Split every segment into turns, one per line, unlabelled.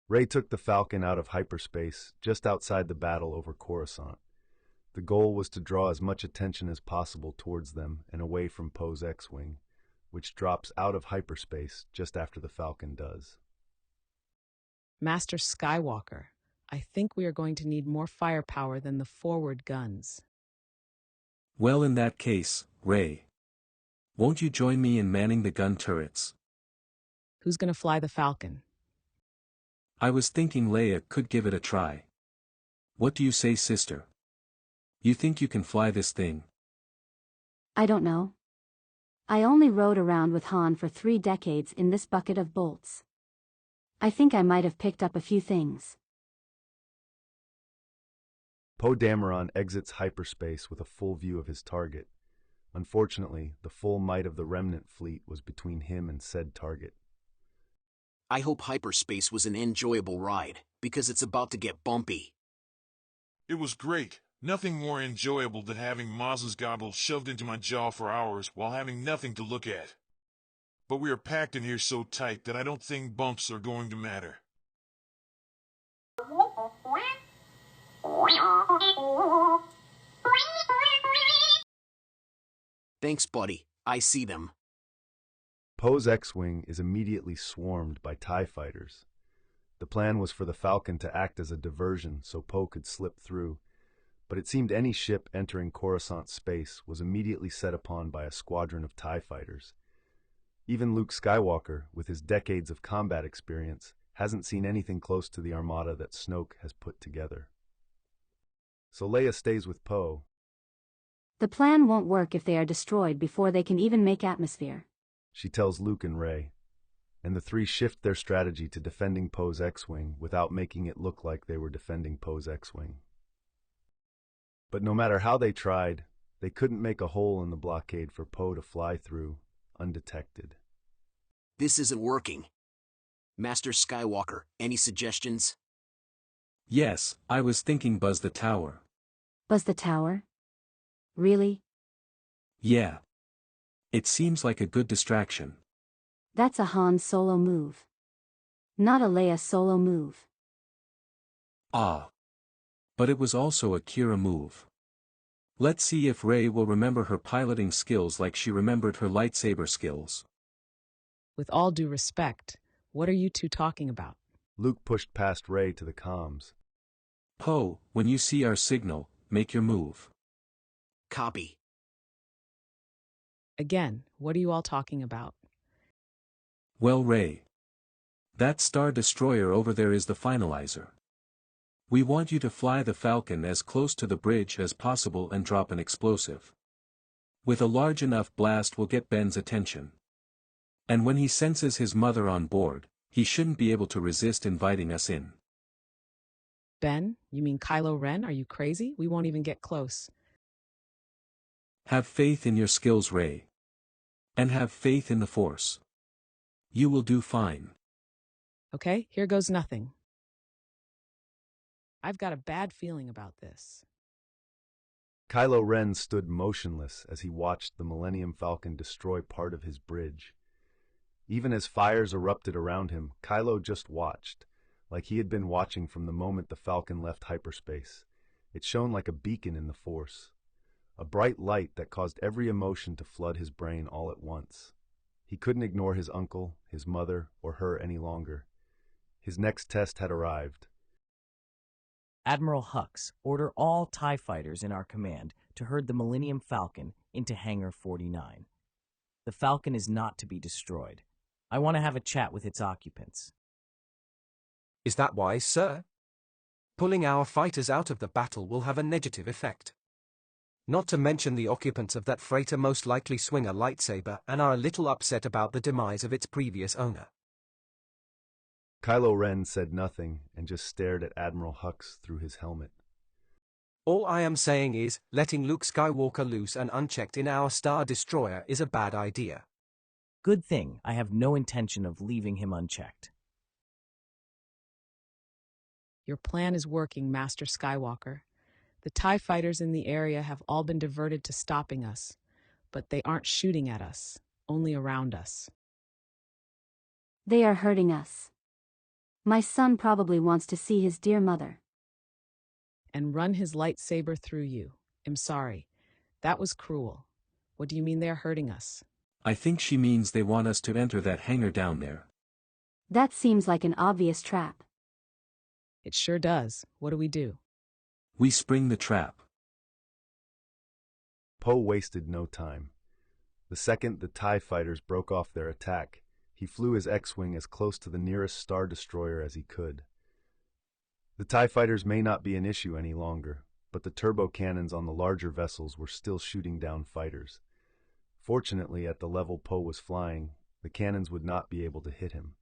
Rey took the Falcon out of hyperspace just outside the battle over Coruscant. The goal was to draw as much attention as possible towards them and away from Poe's X-Wing, which drops out of hyperspace just after the Falcon does.
Master Skywalker, I think we are going to need more firepower than the forward guns.
Well, in that case, Rey, won't you join me in manning the gun turrets?
Who's going to fly the Falcon?
I was thinking Leia could give it a try. What do you say, sister? You think you can fly this thing?
I don't know. I only rode around with Han for 3 decades in this bucket of bolts. I think I might have picked up a few things.
Poe Dameron exits hyperspace with a full view of his target. Unfortunately, the full might of the remnant fleet was between him and said target.
I hope hyperspace was an enjoyable ride, because it's about to get bumpy.
It was great. Nothing more enjoyable than having Maz's goggles shoved into my jaw for hours while having nothing to look at. But we are packed in here so tight that I don't think bumps are going to matter.
Thanks, buddy. I see them.
Poe's X-Wing is immediately swarmed by TIE fighters. The plan was for the Falcon to act as a diversion so Poe could slip through, but it seemed any ship entering Coruscant space was immediately set upon by a squadron of TIE fighters. Even Luke Skywalker, with his decades of combat experience, hasn't seen anything close to the armada that Snoke has put together. So Leia stays with Poe.
The plan won't work if they are destroyed before they can even make atmosphere,
She tells Luke and Rey, and the three shift their strategy to defending Poe's X-Wing without making it look like they were defending Poe's X-Wing. But no matter how they tried, they couldn't make a hole in the blockade for Poe to fly through undetected.
This isn't working. Master Skywalker, any suggestions?
Yes, I was thinking buzz the tower.
Buzz the tower? Really?
Yeah. It seems like a good distraction.
That's a Han Solo move. Not a Leia Solo move.
Ah. But it was also a Kira move. Let's see if Rey will remember her piloting skills like she remembered her lightsaber skills.
With all due respect, what are you two talking about?
Luke pushed past Rey to the comms.
Poe, when you see our signal, make your move.
Copy.
Again, what are you all talking about?
Well, Rey. That Star Destroyer over there is the finalizer. We want you to fly the Falcon as close to the bridge as possible and drop an explosive. With a large enough blast we'll get Ben's attention. And when he senses his mother on board, he shouldn't be able to resist inviting us in.
Ben? You mean Kylo Ren? Are you crazy? We won't even get close.
Have faith in your skills, Rey. And have faith in the Force. You will do fine.
Okay, here goes nothing. I've got a bad feeling about this.
Kylo Ren stood motionless as he watched the Millennium Falcon destroy part of his bridge. Even as fires erupted around him, Kylo just watched, like he had been watching from the moment the Falcon left hyperspace. It shone like a beacon in the Force, a bright light that caused every emotion to flood his brain all at once. He couldn't ignore his uncle, his mother, or her any longer. His next test had arrived.
Admiral Hux, order all TIE fighters in our command to herd the Millennium Falcon into Hangar 49. The Falcon is not to be destroyed. I want to have a chat with its occupants.
Is that wise, sir? Pulling our fighters out of the battle will have a negative effect. Not to mention the occupants of that freighter most likely swing a lightsaber and are a little upset about the demise of its previous owner.
Kylo Ren said nothing and just stared at Admiral Hux through his helmet.
All I am saying is, letting Luke Skywalker loose and unchecked in our Star Destroyer is a bad idea.
Good thing I have no intention of leaving him unchecked.
Your plan is working, Master Skywalker. The TIE fighters in the area have all been diverted to stopping us, but they aren't shooting at us, only around us.
They are hurting us. My son probably wants to see his dear mother.
And run his lightsaber through you. I'm sorry. That was cruel. What do you mean they're hurting us?
I think she means they want us to enter that hangar down there.
That seems like an obvious trap.
It sure does. What do we do?
We spring the trap.
Poe wasted no time. The second the TIE fighters broke off their attack, he flew his X-Wing as close to the nearest Star Destroyer as he could. The TIE fighters may not be an issue any longer, but the turbo cannons on the larger vessels were still shooting down fighters. Fortunately, at the level Poe was flying, the cannons would not be able to hit him.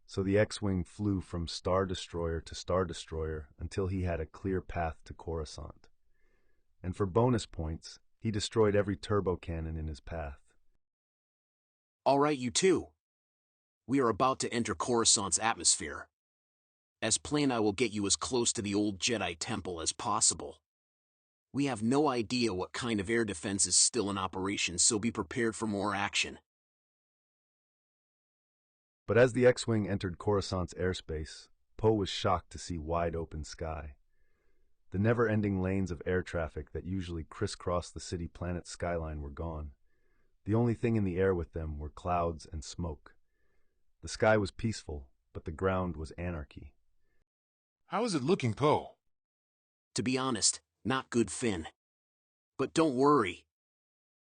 So the X-Wing flew from Star Destroyer to Star Destroyer until he had a clear path to Coruscant. And for bonus points, he destroyed every turbo cannon in his path.
All right, you two. We are about to enter Coruscant's atmosphere. As planned, I will get you as close to the old Jedi Temple as possible. We have no idea what kind of air defense is still in operation, so be prepared for more action.
But as the X-Wing entered Coruscant's airspace, Poe was shocked to see wide-open sky. The never-ending lanes of air traffic that usually crisscross the city planet's skyline were gone. The only thing in the air with them were clouds and smoke. The sky was peaceful, but the ground was anarchy.
How is it looking, Poe?
To be honest, not good, Finn. But don't worry.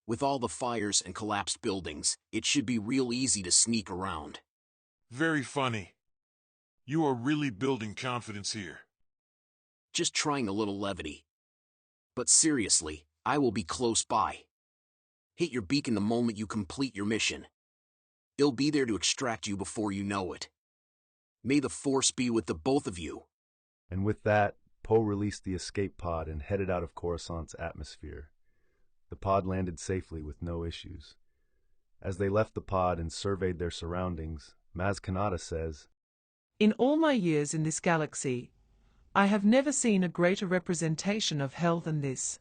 With all the fires and collapsed buildings, it should be real easy to sneak around.
Very funny. You are really building confidence here.
Just trying a little levity. But seriously, I will be close by. Hit your beacon the moment you complete your mission. It'll be there to extract you before you know it. May the Force be with the both of you.
And with that, Poe released the escape pod and headed out of Coruscant's atmosphere. The pod landed safely with no issues. As they left the pod and surveyed their surroundings, Maz Kanata says,
"In all my years in this galaxy, I have never seen a greater representation of hell than this.